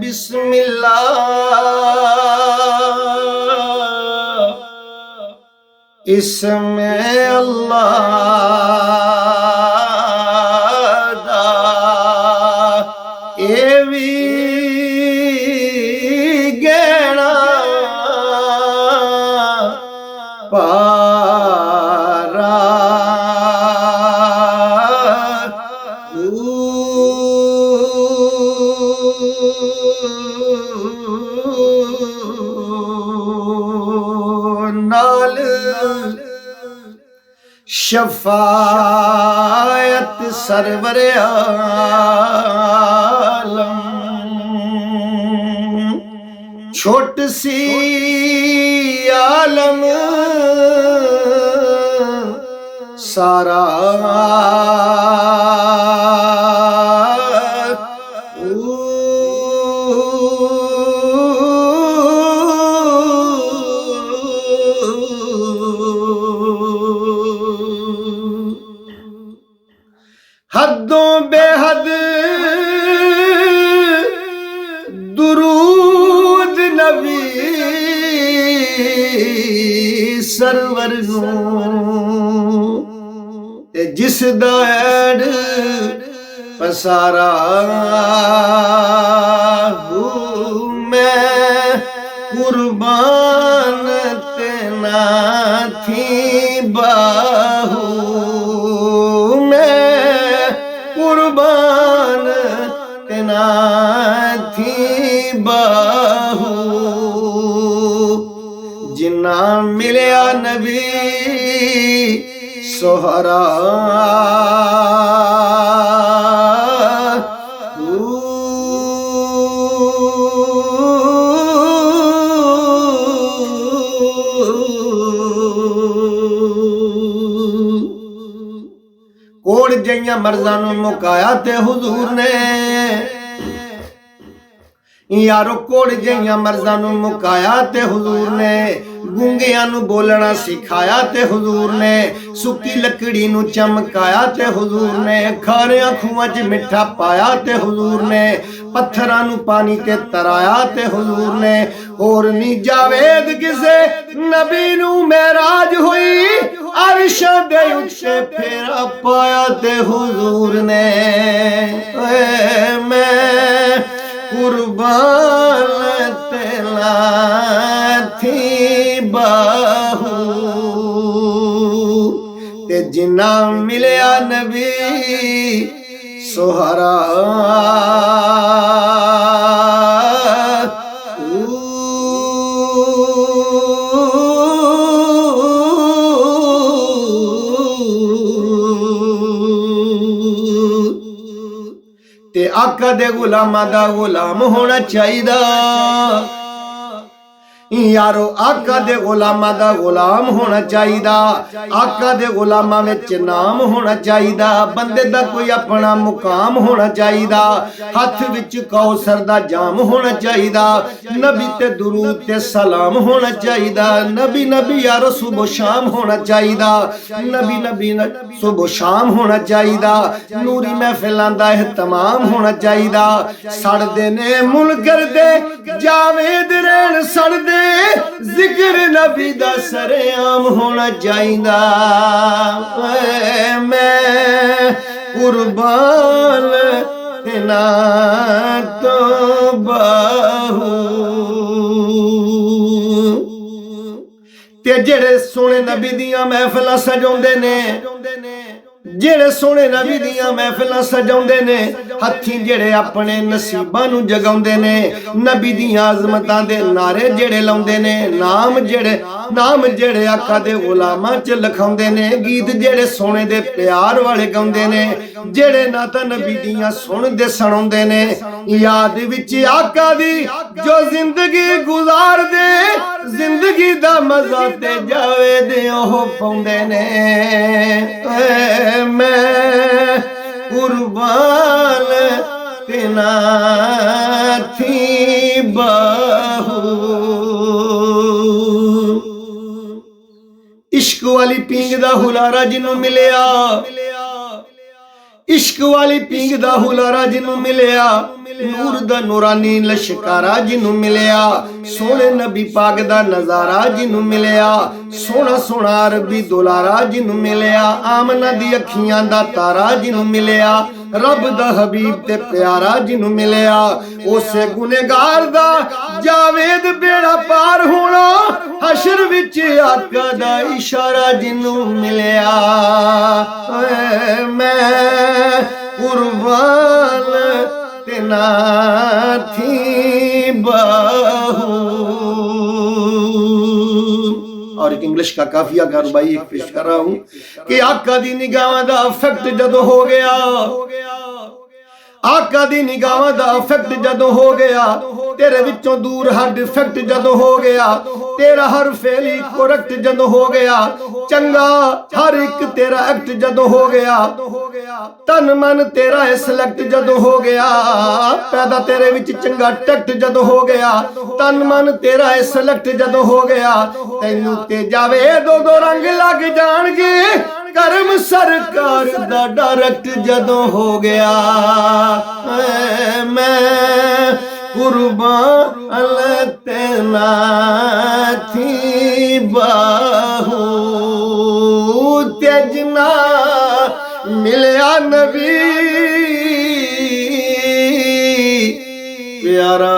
बिस्मिल्लाह इसमें अल्लाह दा ए भी गहना पारा नाल शफायत सरवर आलम छोट सी आलम सारा हदों बेहद दुरूद नबी सरवर नूं ते जिस दा ऐड पसारा मैं कुर्बान ते ना थी बाहू कुर्बान तेना थी बाहू जिन्ना मिलया नबी सोहरा कोड़ जइयां मर्ज़ां नूं मुकाया ते हुजूर ने यारो कोड़ जइयां मर्ज़ां नूं मुकाया ते हुजूर ने गूंगियां नूं बोलना सिखाया ते हुजूर ने सुक्की लकड़ी नूं चमकाया ते हुजूर ने खारियां खूहां च मिठा पाया ते हुजूर ने पत्थरां नूं पानी ते तराया ते हुजूर ने और नी जावेद किसे नबी नूं मेराज हुई अर्श दे उत्ते फेरा पाया ते हुजूर ने मैं कुर्बान तेला थी बाहू ते जिन्ना मिलया नबी सोहरा ते आका दे गुलामां दा गुलाम होना चाहिदा यारो आका दे गुलामां दा गुलाम होना चाहिदा आका दे गुलामां विच नाम होना चाहिदा बंदे दा कोई अपना मुकाम होना चाहिदा हथ विच कौसर दा जाम होना चाहिदा नबी ते दुरूद ते सलाम होना चाहिदा नबी नबी यारो सुबह शाम होना चाहिदा नबी नबी सुबह शाम होना चाहिदा नूरी महफिलां दा एहतमाम होना चाहिदा सड़दे ने मुनकर दे जावेद रहन सड़दे जिक्र नबी दा सरेआम होना चाहिदा मैं कुर्बान तेना तो बाहू ते जेड़े सोने नबी दियां महफिलां सजाउंदे ने जेड़े सोने नबी दियां महफिलां सजाउंदे ने हत्थी जेड़े अपने नसीबां नूं जगाउंदे ने नबी दियां अज़मतां दे नारे जेड़े लाउंदे ने नाम जेड़े आका दे गुलामां च लिखाउंदे ने गीत जेड़े सोने दे प्यार वाले गाउंदे ने जेड़े नाता नबी दियां सुनदे सुणाउंदे ने याद विच आका दी जो जिंदगी गुजार दे जिंदगी दा मजा ते जावे दे ओह पाउंदे ने मैं कुर्बान तेना थी बाहू इश्क वाली पींग दा हुलारा जिन्नू मिलिया इश्क वाली पींग दा हुलारा जिन्नू मिलिया, नूर दा नूरानी लश्कारा जिन्नू मिलिया, सोने नबी पाक दा नजारा जिन्नू मिलिया, सोना सोना अरबी दुलारा जिन्नू मिलिया, आमना दी अखियां दा तारा जिन्नू मिलिया, रब दा हबीब ते प्यारा जिन्नू मिलिया, उसे गुनेगार दा जावेद बेड़ा पार होना, हशर विच आका दा इशारा जिन्नू मिलिया। मैं कुर्बान तेना थी बाहू। और एक इंग्लिश का काफिया कारबाई एक पेश कर रहा हूं कि आका दी निगाह दा इफेक्ट जदों हो गया, आका दी निगाह दा इफेक्ट जदों हो गया, तेरे विचों दूर हर डिफेक्ट जदों हो गया, तेरा हर फेल ही करेक्ट जदों हो गया, चंगा हर एक तेरा एक्ट जदों हो गया, तन मन तेरा सिलेक्ट जदों हो गया, पैदा तेरे विच चंगा टैक्ट जदों हो गया, तन मन तेरा सिलेक्ट जदों हो गया, तैनू ते जावे दो दो रंग लग जाणगे, करम सरकार दा डायरेक्ट जदों हो गया। मैं कुर्बान तेना थी बाहू, तेजना मिलिया नबी प्यारा